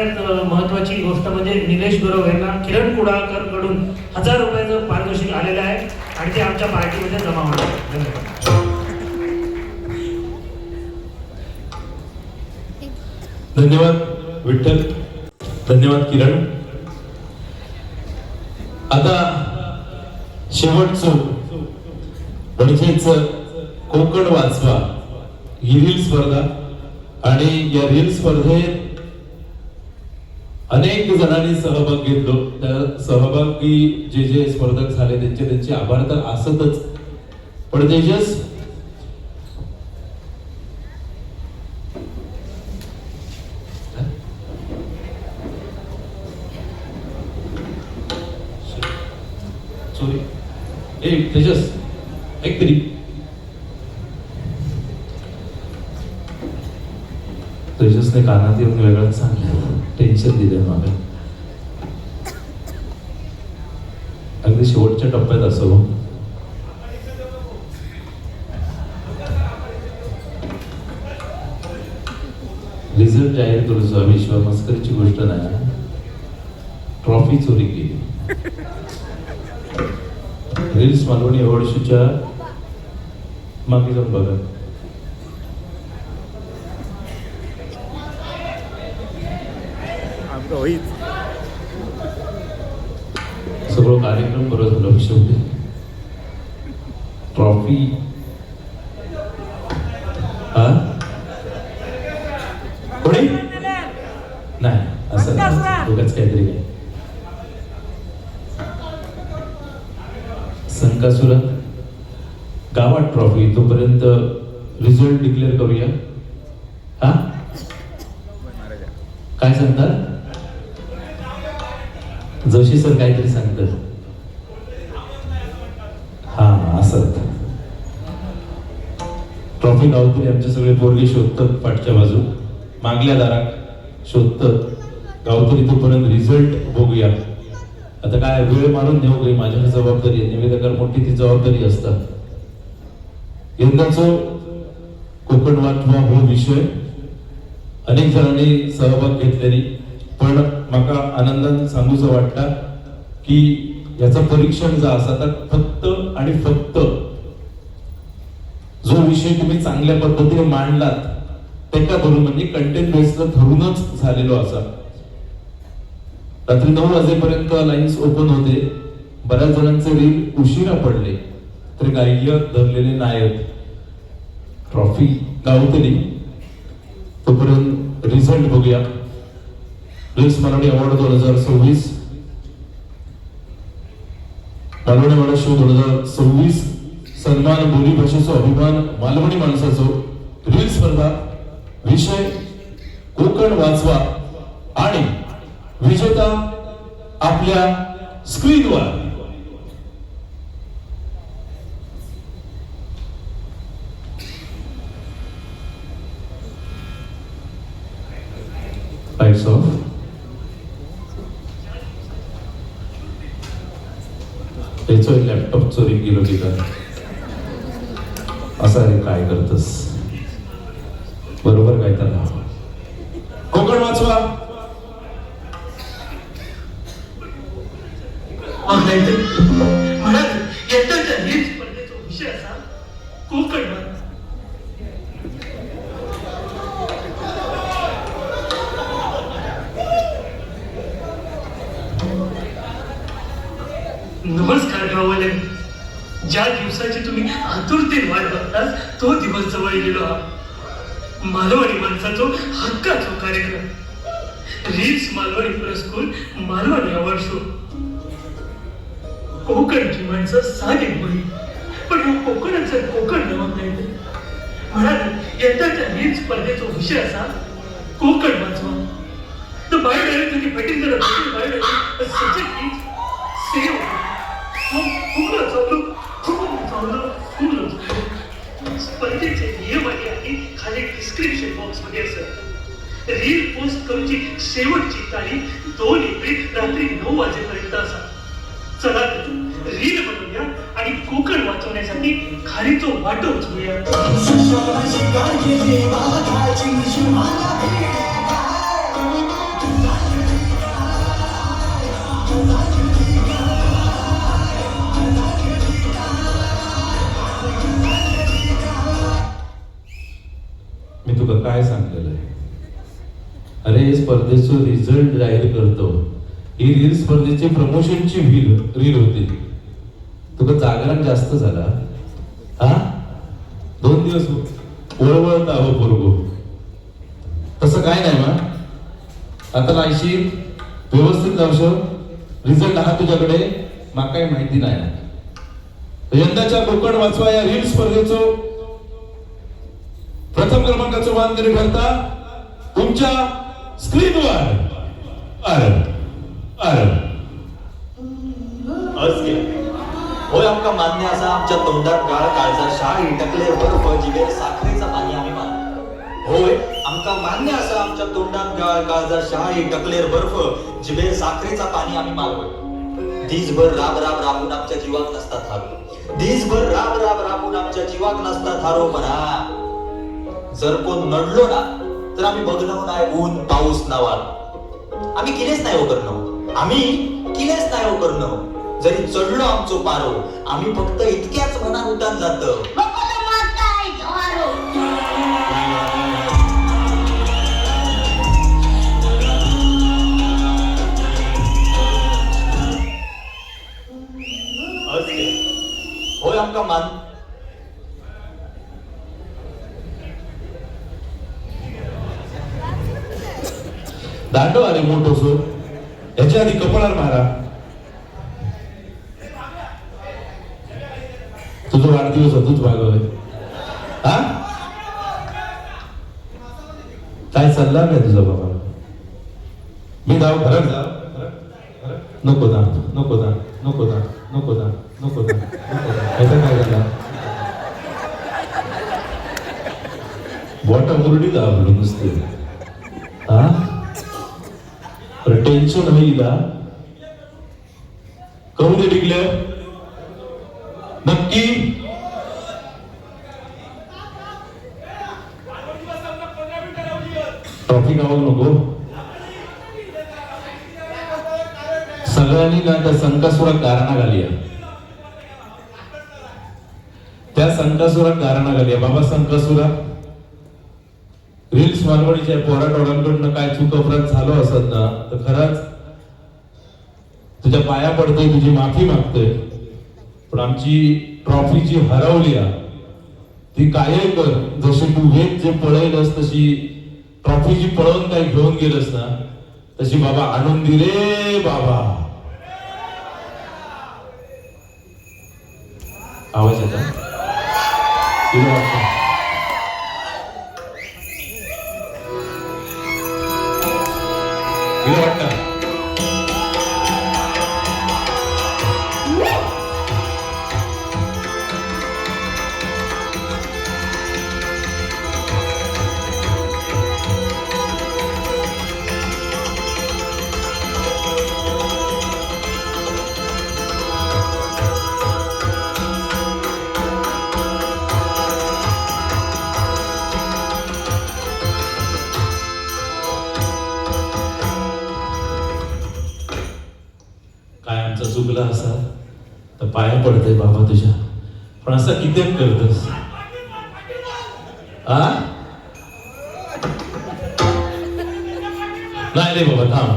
सगळ्यात महत्त्वाची गोष्ट म्हणजे निलेश गुरव यांना किरण कुडाळकर कडून 1000 रुपयाचं पारितोषिक आलेलं आहे आणि ते आमच्या पार्टीमध्ये जमा होणार आहे. धन्यवाद विठ्ठल, धन्यवाद किरण. आता शेवटचं म्हणजेच कोकण वाचवा ही रील स्पर्धा, आणि या रील स्पर्धेत अनेक जणांनी सहभाग घेतलो. त्या सहभागी जे जे स्पर्धक झाले त्यांचे आभार तर असतच, पण तेजस तेजस एक तरी तेजसने कानात येऊन वेगळंच सांगलं, टेन्शन दिलं मला. अगदी शेवटच्या टप्प्यात असो. रिझल्ट जाहीर करूचा विश्व मस्करीची गोष्ट नाही. ट्रॉफी चोरी केली. रील्स मालवणी अवॉर्ड शोच्या मागे जाऊन बघा. सगळं कार्यक्रम बरं झालं. शेवटी ट्रॉफी कोणी नाही असं उगाच काहीतरी काय. संकासुरा गावात ट्रॉफी, तोपर्यंत रिझल्ट डिक्लेअर करूया. हा काय सांगतात जोशी सर, काहीतरी सांगतात. हा असत ट्रॉफी गावतरी आमचे सगळे पोरगे शोधतात, पाठच्या बाजू मागल्या दारात शोधतात गावतरी. तोपर्यंत रिझल्ट बघूया. आता काय वेळ मारून नेऊ काही माझ्यावर जबाबदारी आहे. निवेदकाला मोठी ती जबाबदारी असतात. यंदाचं कोकण वाचवा हो विषय अनेक जणांनी सहभाग घेतलेली, पण म्हाका आनंदान सांगूचं वाटतं की याचं परीक्षण जा असा तर फक्त आणि फक्त जो विषय तुम्ही चांगल्या पद्धतीने मांडलात त्याका धरून, म्हणजे कंटेंट बेस्ड धरूनच झालेलो असा. रात्री 9 वाजेपर्यंत लाईन्स ओपन होते. बऱ्याच जणांचे रील उशिरा पडले तर गाय्य धरलेले नाहीत. ट्रॉफी गावतली. तोपर्यंत रिझल्ट बघूया. Reels Malvani award 2026, Malvani award show 2026, सन्मान बोली भाषेचा अभिमान मालवणी माणसाचो. रील स्पर्धा विषय कोकण वाचवा आणि विजेता आपल्या स्क्रीनवर. Lights off. त्याचो लॅपटॉप चोरी गेलो की काय असं रे, काय करतस बरोबर काय तर. कोकण वाचवा विषय असा कोकण. नमस्कार गावाले. ज्या दिवसाची तुम्ही आतुरतेने वाट बघतास तो दिवस जवळ गेलो. मालवणी माणसाचो हक्काचो कार्यक्रम रील्स मालवणी पुरस्कार मालवणी अवॉर्ड शो. कोकणची माणसं सागे होई, पण ह्या कोकणाचं कोकण नवं नाही म्हणाले. यंदाच्या रील स्पर्धेचा विषय असा कोकण वाचवा. तर बाहेर तुम्ही भेटील जर बाहेर सचक सेव स्पर्धेचे नियम आणि खाली डिस्क्रिप्शन बॉक्स मध्ये असत. रील पोस्ट करूची शेवटची तारीख 2 एप्रिल रात्री 9 वाजेपर्यंत असा. चला रील बनवूया आणि कोकण वाचवण्यासाठी खारीचो वाटो उचलूया. अरे स्पर्धेचं रिझल्ट जाहीर करतो, ही रील स्पर्धेची प्रमोशनची रील होती. तुका जागरण जास्त झाला हा, 2 दिवस वळवळत आहो पोरगो. तसं काय नाही मग, आता लायशी व्यवस्थित लावशो. रिझल्ट हा तुझ्याकडे, माका काही माहिती नाही. यंदाच्या कोकण वाचवा या रील स्पर्धेचं प्रथम क्रमांकाचं मानकरी ठरता तुमच्या स्क्रीनवर होय आमका मान्य असा आमच्या तोंडात गाळ काळजा शाळी टकले बर्फ जिबेर साखरेचं पाणी आम्ही मानतो. होय आमका मान्य असा आमच्या तोंडात गाळ काळजा शाळी टकलेर बर्फ जिबेर साखरेचा पाणी आम्ही मागवतो. दिसभर राब राब राबून आमच्या जीवाक नसता थारो, दिसभर राब राब राबून आमच्या जीवाक नसता थारो. म्हणा जर कोण नडलो ना तर आम्ही बघलो नाही ऊन पाऊस नावाल. आम्ही किलेच नाही हो करणं, आम्ही किलेच नाही हो करणं. जरी चढलो आमचो पारो, आम्ही फक्त इतक्याच मनात उठान जात. होय आमका मान दांडो अरे मोठो सो, याच्या आधी कपाळावर मारा. तुझा वाढदिवस होतोच भागवय हा, काय चालला काय तुझा बाबा? मी जाऊ घरात जा. नको दा नको दा नको दा नको दा नको दा नको दा. ह्याचा काय झाला? बोटा मुरडी दाबलो नुसते हा. टेन्शन होईल करू दे डिक्लेअर नक्की. ट्रॉफी गावू नको. सगळ्यांनी ना त्या संकासुरात गारणा घाली, त्या संकासुरात गारणा घाली. बाबा संकासुरा, रील्स मालवणीच्या पोराटोरांकडनं काय चूक अपराध झालो असत ना तर खरंच तुझ्या पाया पडतोय, तुझी माफी मागतोय. पण आमची ट्रॉफी जी हरवली ती काय कर. जशी तू वेद जे पळेलस तशी ट्रॉफी जी पळवून काय घेऊन गेलस ना तशी बाबा आणून दे रे बाबा. आवाज येता तुला वाटतं? तुला वाटतं चुकला असा तर पाया पडते बाबा तुझ्या. पण असं किती करतोस नाही रे बाबा थांब,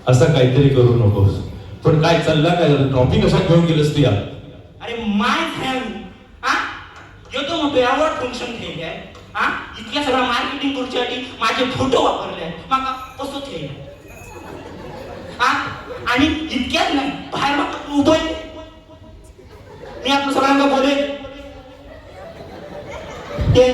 असं काहीतरी करू नकोस. पण काय चालला काय झालं? ट्रॉफी कशा घेऊन गेलस तू? अरे माय फॅन तो मोठे अवॉर्ड फंक्शन ठेवले आहे हा. इतक्या सगळ्या मार्केटिंग करूसाठी माझे फोटो वापरले, माका कसं ठेवलं हा. आणि इतक्याच नाही, बाहेर उभं मी आपलं सगळ्यांना बोले ते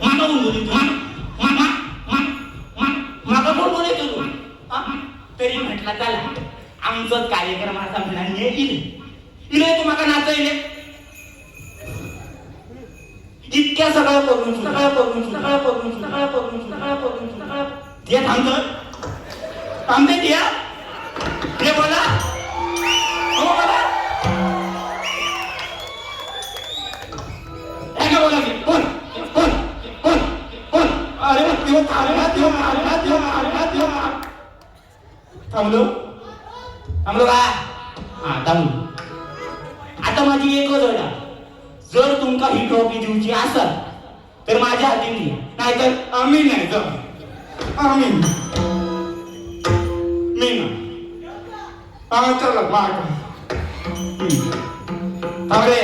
मागवून बोले मागा कोण बोले तू तरी म्हटलं चला आमचाच कार्यक्रम असा म्हणा इले तू मागा नाचायले. इतक्या सगळ्या करून ते थांबते त्या हे बोला हो बोला काय बोला की कोण कोण कोण कोण अरे देव थांबलो थांबलो का हा थांबलो. आता माझी एकच अट आहे, जर तुमका ही ट्रॉफी देऊची असेल तर माझ्या हाती नाहीतर आम्ही नाही जाऊ. आम्ही मी ना चला माग अरे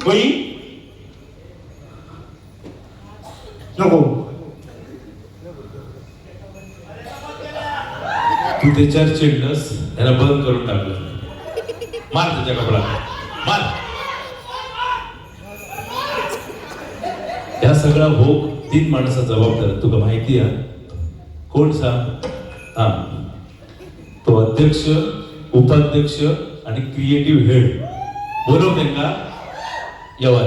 बाई नको तू त्याच्यावर चिडलंस, त्याला बंद करून टाकलं. मार त्याच्या कपडात मार. या सगळा भोग 3 माणसं जबाबदार. तुला माहिती आहे कोण सांग? हा, तो अध्यक्ष, उपाध्यक्ष आणि क्रिएटिव्ह हेड. बोलव त्यांना यावा,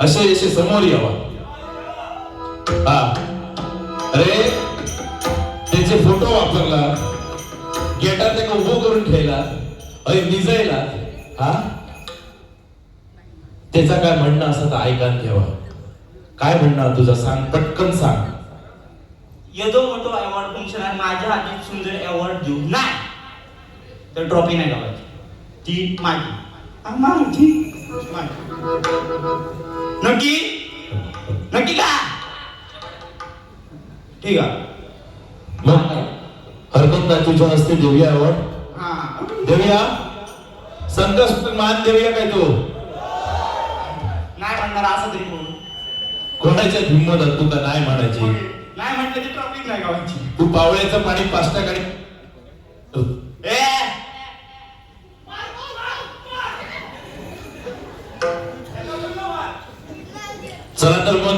असे समोर यावा. हा, अरे त्याचे फोटो वापरला, गेटात त्याला उभं करून ठेवला, अरे निजायला. हा, त्याचा काय म्हणणं असं तर ऐकान ठेवा. काय म्हणणं तुझा सांग, पटकन सांग. येदो मोठो अवॉर्ड फंक्शन आहे, माझ्या हाती सुंदर अवॉर्ड देऊ नाही तर ट्रॉफी नाही गावाची, ती माझी. माझी नक्की नक्की का? ठीक आहे मग हरकत नाही, तुझ्या हस्ते देऊया अवॉर्ड. हा देऊया, संकष्ट मान देऊया काय तू? नाही म्हणणार असं तरी म्हणून. कोणाच्या हिंमत तू का नाही म्हणायची? नाही म्हटलं ती ट्रॉफी नाही गावाची. तू पावळ्याचं पाणी 5 टाकाने. ए चला तर मग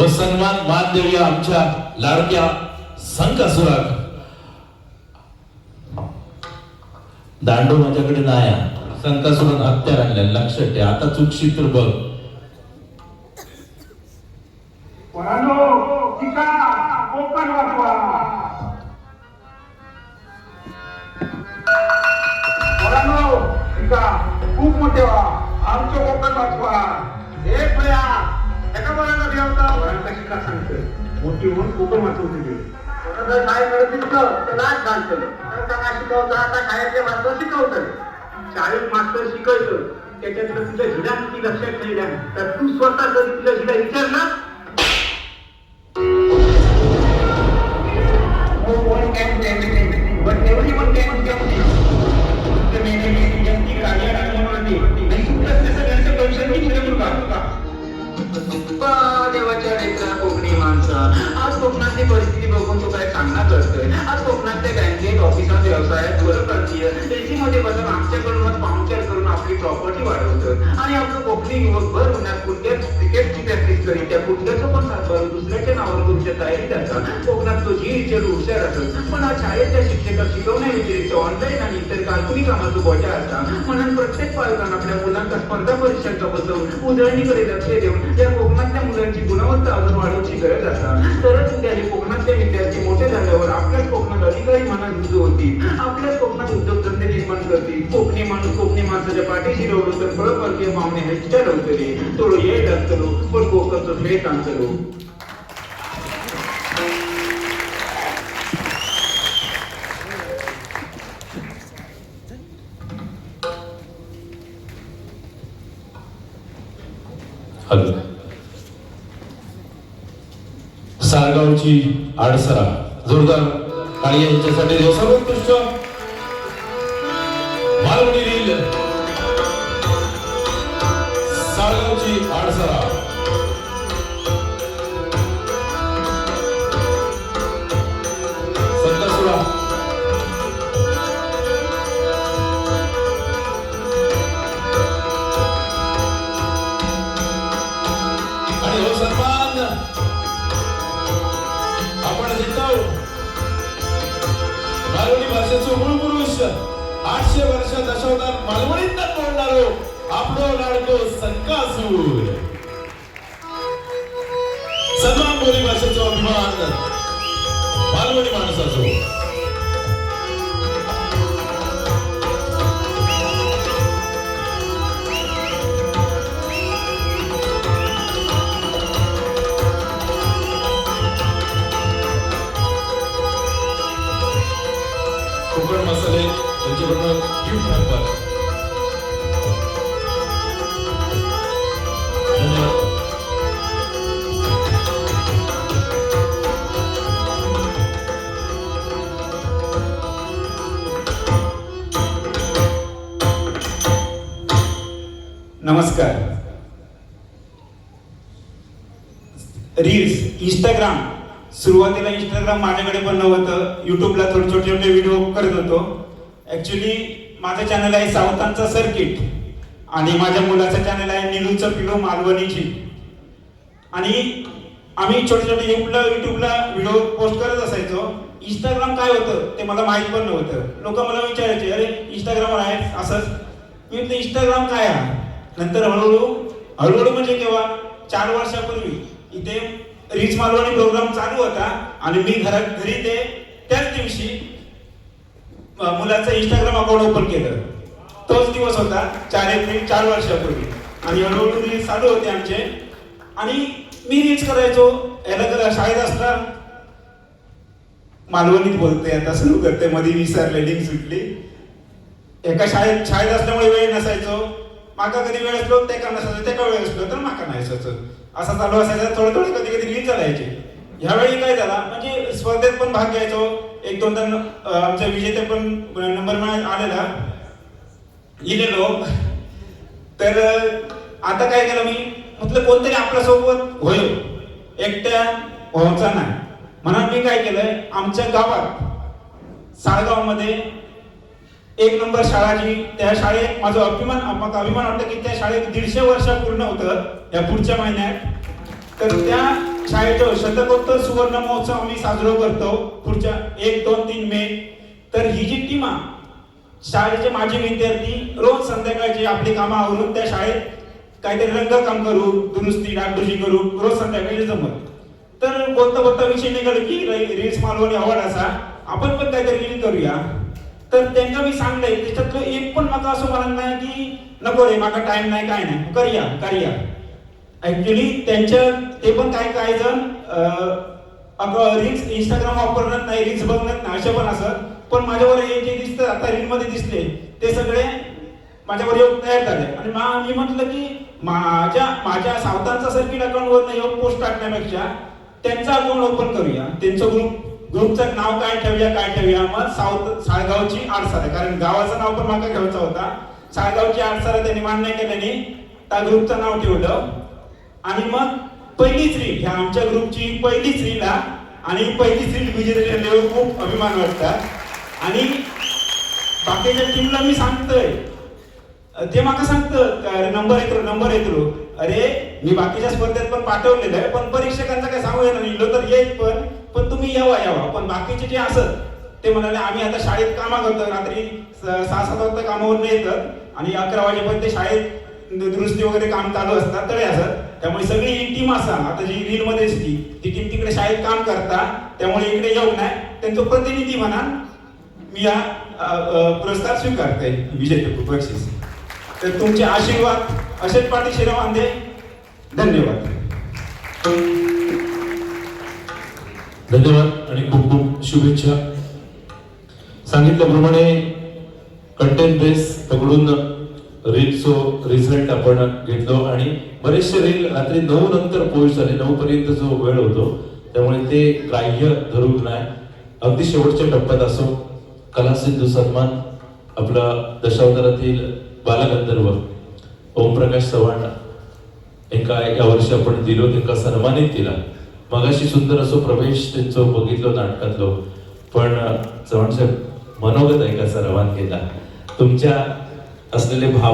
सन्मान मान देऊया आमच्या लाडक्या संकासुराक. दांडो माझ्याकडे नाही, संकासुरान हत्यार आणल्या, लक्षात ठेव. आता चुकशील तर बघ. कोकण वाचवा. खूप मोठे व्हा, आमचं कोकण वाचवा. एक भया एका मुलांना ठेवता वरांचा शिका सांगतोय, मोठी होऊन कोकण वाचवते ते. जर नाही करत तितकं तर नाच घालतं. त्यांना शिकवता आता शाळेतले मास्तर शिकवतं. शाळेत मास्तर शिकवतं, त्याच्यातलं तुझ्या हिला किती लक्षात ठेवल्या तर तू स्वतः कधी तुझ्या हिला विचारणार. One can do everything, but everyone can do everything. The main व्यक्ती कार्य करण्यामध्ये आणि सुप्रसिद्ध सगळ्यांचं कौशल्य तुझ्या मुलगा. देवाच्या लेकरा कोकणी माणसा, आज कोकणातली परिस्थिती बघून तू काय सांगणार करतोय. आज कोकणातल्या बँकेत, ऑफिसात, व्यवसायात वर करतीय, एसी मध्ये बसून आमच्याकडूनच पाहुणचार करून आपली प्रॉपर्टी वाढवतं. आणि आपलं कोकणी युवक भर उन्हात कुठल्याच क्रिकेटची प्रॅक्टिस करीत त्या कुठल्याचं पण सातबार दुसऱ्याच्या नावावर करूच्या तयारीत असतात. कोकणात तो जी विचार हुशार असत, पण आज शाळेतल्या शिक्षकात शिकवण्या व्यतिरिक्त ऑनलाईन आणि इतर काल्पनिक कामाचं बोजा असतात. म्हणून प्रत्येक पालकांना आपल्या मुलांचा स्पर्धा परीक्षांचा बसवून उजळणीकडे लक्ष देऊन या कोकणातल्या मुलांची गुणवत्ता अजून वाढवण्याची गरज असतात. तरच उद्या हे कोकणातले विद्यार्थी मोठे झाल्यावर आपल्याच कोकणात अधिकारी म्हणा रुजू होतील, आपल्याच कोकणात उद्योगधंदे निर्माण करतील. कोकणी माणूस कोकणी माणसाच्या पाठीशी रवलो तर परप्रांतीय पाहुणे ह्याच्या रवतले. थोडं ये लागतलो पण कोकणचं थेट आणतलो. हॅलो, सारगावची आडसरा जोरदार काळी यांच्यासाठी सर्वोत्कृष्ट मालवणीतील सारगावची आडसरा. संतसुरा आणि हो सन्मान आपण देतो मालवणी भाषेचं मूळ पुरुष 800 वर्ष दशावतार मालवणीत बोलणारो आपलो लाडको संकासूर. सन्मान बोली भाषेचा अभिमान मालवणी माणसाचो. कोकण मसाले त्यांच्याकडनं गिफ्ट हॅम्पर. धन्यवाद. रील्स इंस्टाग्राम, सुरुवातीला इंस्टाग्राम माझ्याकडे पण नव्हतं. युट्यूबला थोडे छोटे छोटे व्हिडिओ करत होतो. ऍक्च्युली माझं चॅनल आहे सावतांचा सर्किट आणि माझ्या मुलाचं चॅनल आहे निलूचं पिलो मालवणीची. आणि आम्ही छोटे छोटे युट्यूबला व्हिडिओ पोस्ट करत असायचो. इंस्टाग्राम काय होतं ते मला माहित पण नव्हतं. लोक मला विचारायचे, अरे इंस्टाग्रामवर आहे असंच. मी म्हटलं इंस्टाग्राम काय आहे. नंतर हळूहळू म्हणजे केव्हा 4 वर्षापूर्वी इथे रीच मालवणी प्रोग्राम चालू होता आणि मी घरी ते त्याच दिवशी मुलाचं इंस्टाग्राम अकाउंट ओपन केलं. तोच दिवस होता 4 एप्रिल 4 वर्षापूर्वी. आणि हळूहळू रील्स चालू होते आमचे. आणि मी रील्स करायचो. याला शाळेत असताना मालवणीत बोलते आता सुरू करते, मध्ये विसरले, लिंक सुटली. एका शाळेत असल्यामुळे वेळ नसायचो. माका कधी वेळ असलो ते का नसायचो, ते का वेळ असलो तर माका नाही असायचं. असं चालू असायचं. थोडे कधी कधी रील चालायचे. ह्यावेळी काय झाला म्हणजे स्पर्धेत पण भाग घ्यायचो. 1-2 आमच्या विजेते पण नंबर आलेला लिहिलेलो. तर आता काय केलं मी म्हटलं कोणतरी आपल्यासोबत होय, एकट्या व्हायचा नाही म्हणून मी काय केलंय, आमच्या गावात साळगावमध्ये 1 नंबर शाळा जी, त्या शाळेत माझा अभिमान वाटतं की त्या शाळेत 150 वर्ष पूर्ण होतं या पुढच्या महिन्यात. तर त्या शाळेचं शतकोत्तर सुवर्ण महोत्सव आम्ही साजरा करतो पुढच्या 1, 2, 3 मे. तर ही जी टीम शाळेचे माजी विद्यार्थी रोज संध्याकाळची आपली कामं आवरून त्या शाळेत काहीतरी रंगकाम करू, दुरुस्ती डागडुजी करू, रोज संध्याकाळी जमत. तर बोलता विषय निघाला की रील्स मालवणी अवॉर्ड असा, आपण पण काहीतरी रील करूया. तर त्यांना मी सांगलंय, त्याच्यातलं एक पण माका असं म्हणत नाही की नको रे माका टाइम नाही, काय नाही, करूया. ऍक्च्युली ते पण काही जण रील्स इंस्टाग्राम वापरत नाही, रील्स बघत नाही असे पण असत. पण माझ्यावर हे जे दिसतं आता रील मध्ये दिसले ते सगळे माझ्यावर येऊन तयार झाले. आणि मी म्हटलं की माझ्या सावतांचा सर्किट अकाउंट वर येऊन पोस्ट टाकण्यापेक्षा त्यांचा अकाउंट ओपन करूया. त्यांचं ग्रुपचं नाव काय ठेवूया. मग साळगावची आडसारा, कारण गावाचं नाव पण माका घ्यायचा होता. साळगावची आडसारा त्यांनी मान्य केल्याने त्या ग्रुपचं नाव ठेवलं. आणि मग पहिलीच रील, ह्या आमच्या ग्रुपची पहिलीच रील आणि पहिलीच रील विजेतेवर खूप अभिमान वाटतात. आणि बाकीच्या टीमला मी सांगतोय, ते माका सांगतं नंबर येतो. अरे मी बाकीच्या स्पर्धेत पण पाठवलेलं आहे, पण परीक्षकांचा काय सांगू येणार नाही, तर येईल पण तुम्ही यावा. पण बाकीचे जे असत ते म्हणाले आम्ही आता शाळेत कामा करतो, रात्री 6-7 वाजता कामावर येतात आणि 11 वाजेपर्यंत ते शाळेत दुरुस्ती वगैरे काम चालू असतात तरी असत. त्यामुळे सगळी ही टीम असा आता जी रील मध्ये ती टीम तिकडे शाळेत काम करता, त्यामुळे इकडे येऊ नाही. त्यांचं प्रतिनिधी म्हणा मी हा पुरस्कार स्वीकारते, विजेते बक्षीस. तर तुमचे आशीर्वाद असेच पाठीशी राहून दे. धन्यवाद आणि खूप खूप शुभेच्छा. सांगितल्याप्रमाणे कंटेंट बेस पकडून रीलचो रिझल्ट आपण घेतलो आणि बरेचसे रील रात्री 9 नंतर पोस्ट झाले. 9 पर्यंत जो वेळ होतो त्यामुळे ते ग्राह्य धरून नाही. अगदी शेवटच्या टप्प्यात असो कला सिंधू सन्मान आपला दशावतारातील बालगंधर्व ओमप्रकाश चव्हाण एका यावर्षी आपण दिलो, त्यांना सन्मानित केला. मगाशी सुंदर असो प्रवेश त्यांचं बघितलं नाटकातलं, पण चव्हाण साहेब मनोगत ऐका सर्वान केला. तुमच्या असलेले भाव